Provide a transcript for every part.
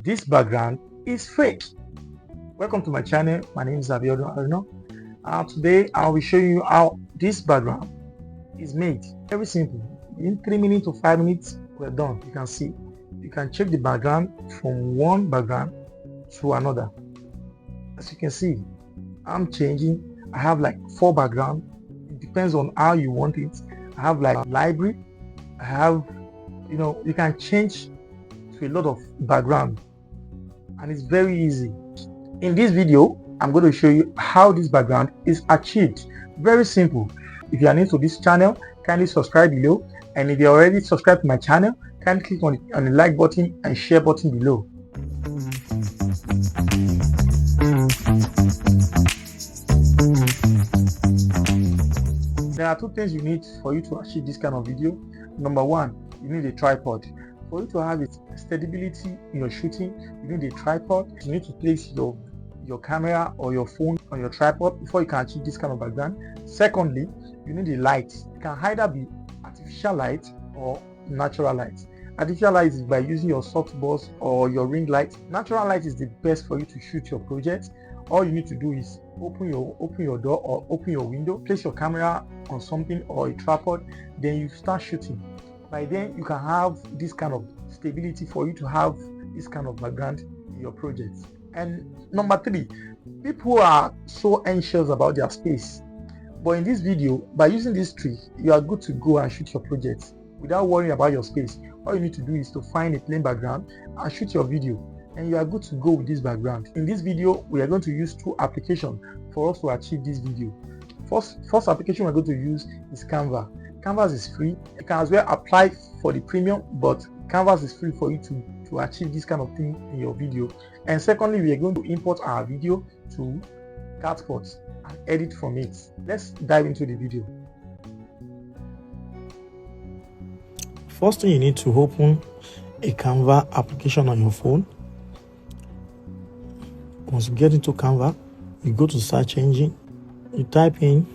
This background is fake. Welcome to my channel. My name is Haugen. Today I will show you how this background is made. Very simple. In 3 minutes to 5 minutes, we're done. You can see. You can check the background from one background to another. As you can see, I'm changing. I have like 4 backgrounds. It depends on how you want it. I have like library. I have, you can change to a lot of background, and it's very easy. In this video, I'm going to show you how this background is achieved. Very simple. If you are new to this channel, kindly subscribe below, and if you're already subscribed to my channel, kindly click on the like button and share button below. There are 2 things you need for you to achieve this kind of video. Number 1, you need a tripod. For you to have stability in your shooting, you need a tripod. You need to place your camera or your phone on your tripod before you can achieve this kind of background. Secondly, you need a light. It can either be artificial light or natural light. Artificial light is by using your softbox or your ring light. Natural light is the best for you to shoot your project. All you need to do is open your door or open your window, place your camera on something or a tripod, then you start shooting. By then you can have this kind of stability for you to have this kind of background in your project. And number 3, people are so anxious about their space, but in this video, by using this trick, you are good to go and shoot your project without worrying about your space. All you need to do is to find a plain background and shoot your video, and you are good to go with this background. In this video, we are going to use 2 applications for us to achieve this video. First application we're going to use is Canva. Canvas is free. You can as well apply for the premium, but Canvas is free for you to achieve this kind of thing in your video. And secondly, we are going to import our video to Capcut and edit from it. Let's dive into the video. First thing, you need to open a Canva application on your phone. Once you get into Canva, you go to search engine, you type in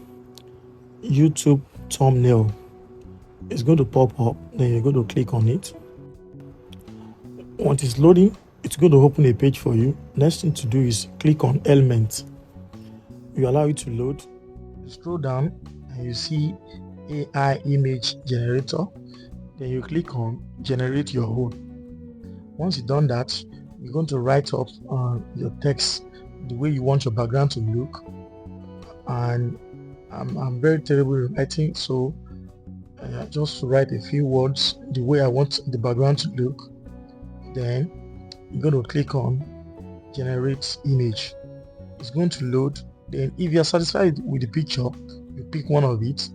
YouTube thumbnail. It's going to pop up, then you're going to click on it. Once it's loading, it's going to open a page for you. Next thing to do is click on elements. You allow it to load. You scroll down and you see AI image generator. Then you click on generate your own. Once you've done that, you're going to write up your text the way you want your background to look. And I'm very terrible at writing, so just write a few words the way I want the background to look. Then you're going to click on generate image. It's going to load. Then if you're satisfied with the picture, you pick one of it,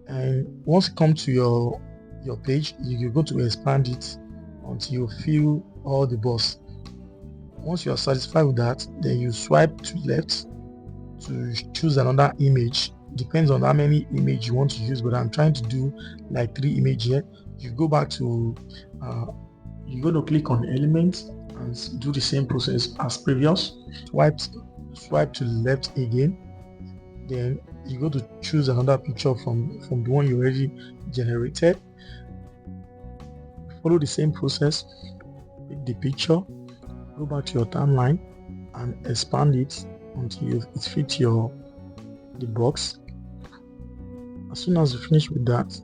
and once you come to your page, you're going to expand it until you fill all the box. Once you are satisfied with that, then you swipe to left to choose another image. Depends on how many images you want to use, but I'm trying to do like 3 images here. You go back to you're going to click on elements and do the same process as previous. Swipe to left again, then you go to choose another picture from the one you already generated. Follow the same process. Pick the picture, go back to your timeline and expand it until it fits the box. As soon as you finish with that,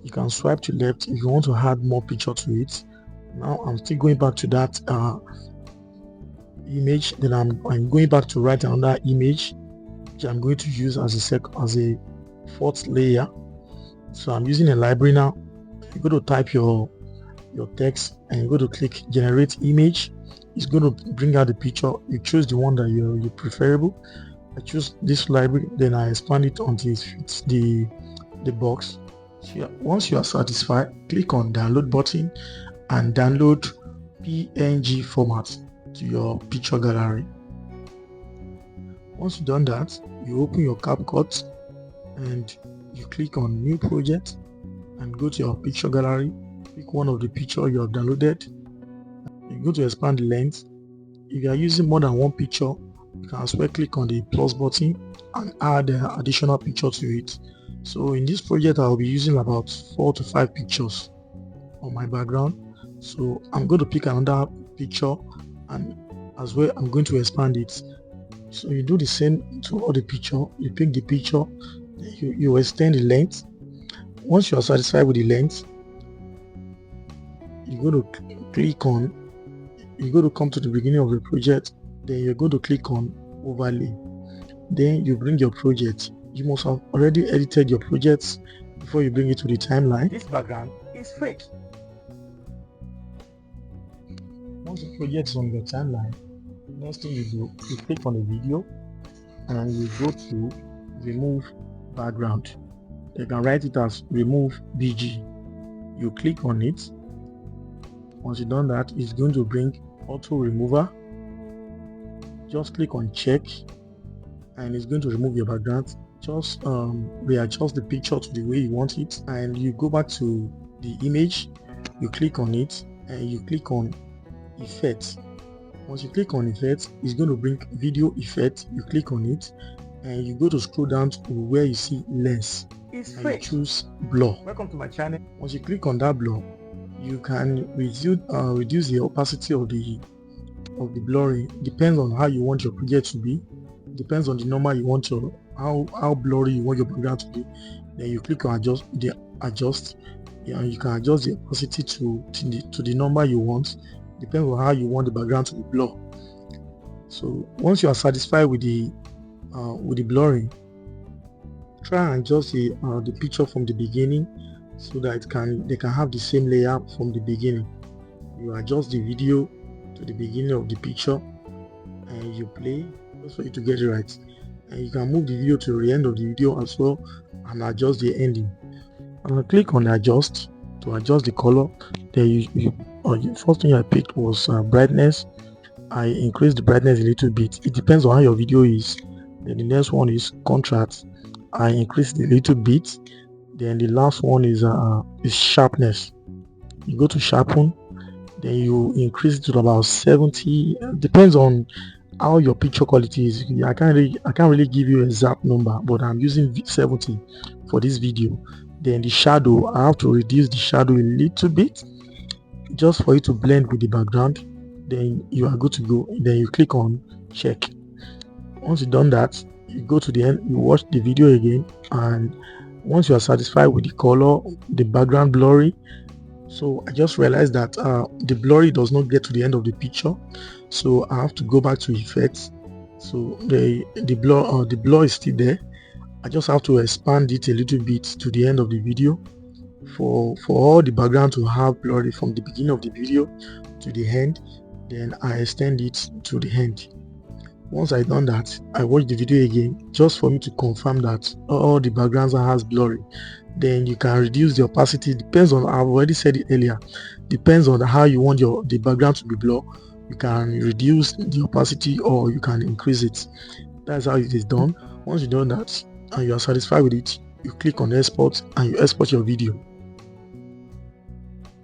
you can swipe to left if you want to add more picture to it. Now I'm still going back to that image. Then I'm going back to write another image which I'm going to use as a 4th layer. So I'm using a library now. You go to type your text and you go to click generate image. It's going to bring out the picture. You choose the one that you preferable. I choose this library, then I expand it until it fits the box. So once you are satisfied, click on download button and download PNG format to your picture gallery. Once you've done that, you open your Capcut and you click on new project and go to your picture gallery. Pick one of the picture you have downloaded. You go to expand the length. If you are using more than one picture, you can as well click on the plus button and add additional picture to it. So in this project, I'll be using about 4 to 5 pictures on my background. So I'm going to pick another picture, and as well I'm going to expand it. So you do the same to all the picture. You pick the picture, you extend the length. Once you are satisfied with the length, you're going to click on, you're going to come to the beginning of the project, then you're going to click on overlay. Then you bring your project. You must have already edited your projects before you bring it to the timeline. This background is fake. Once the project is on your timeline, next thing you do, you click on the video and you go to remove background. You can write it as remove BG. You click on it. Once you've done that, it's going to bring auto remover. Just click on check and it's going to remove your background. Just readjust the picture to the way you want it, and you go back to the image, you click on it and you click on effects. Once you click on effects, it's going to bring video effect. You click on it and you go to scroll down to where you see lens and you choose blur. Welcome to my channel. Once you click on that blur, you can reduce the opacity of the blurring. Depends on how you want your project to be. Depends on the number you want your how blurry you want your background to be. Then you click on adjust. Yeah, and you can adjust the opacity to the number you want. Depends on how you want the background to be blurred. So once you are satisfied with the blurring, try and adjust the picture from the beginning so that they can have the same layer from the beginning. You adjust the video to the beginning of the picture and you play just for you to get it right. And you can move the video to the end of the video as well and adjust the ending. And I click on adjust to adjust the color. Then the first thing I picked was brightness. I increased the brightness a little bit. It depends on how your video is. Then the next one is contrast. I increased a little bit. Then the last one is sharpness. You go to sharpen, then you increase it to about 70. Depends on how your picture quality is. I can't really give you an exact number, but I'm using 70 for this video. Then the shadow, I have to reduce the shadow a little bit just for it to blend with the background. Then you are good to go. Then you click on check. Once you've done that, you go to the end, you watch the video again, and once you are satisfied with the color, the background blurry. So I just realized that the blurry does not get to the end of the picture, so I have to go back to effects. So the blur is still there. I just have to expand it a little bit to the end of the video for all the background to have blurry from the beginning of the video to the end. Then I extend it to the end. Once I done that, I watch the video again just for me to confirm that all the backgrounds has blurry. Then you can reduce the opacity. Depends on, I've already said it earlier, depends on how you want the background to be blurred. You can reduce the opacity or you can increase it. That's how it is done. Once you've done that and you are satisfied with it, you click on export and you export your video.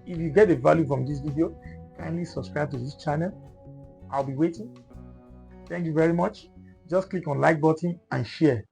If you get a value from this video, kindly subscribe to this channel. I'll be waiting. Thank you very much. Just click on like button and share.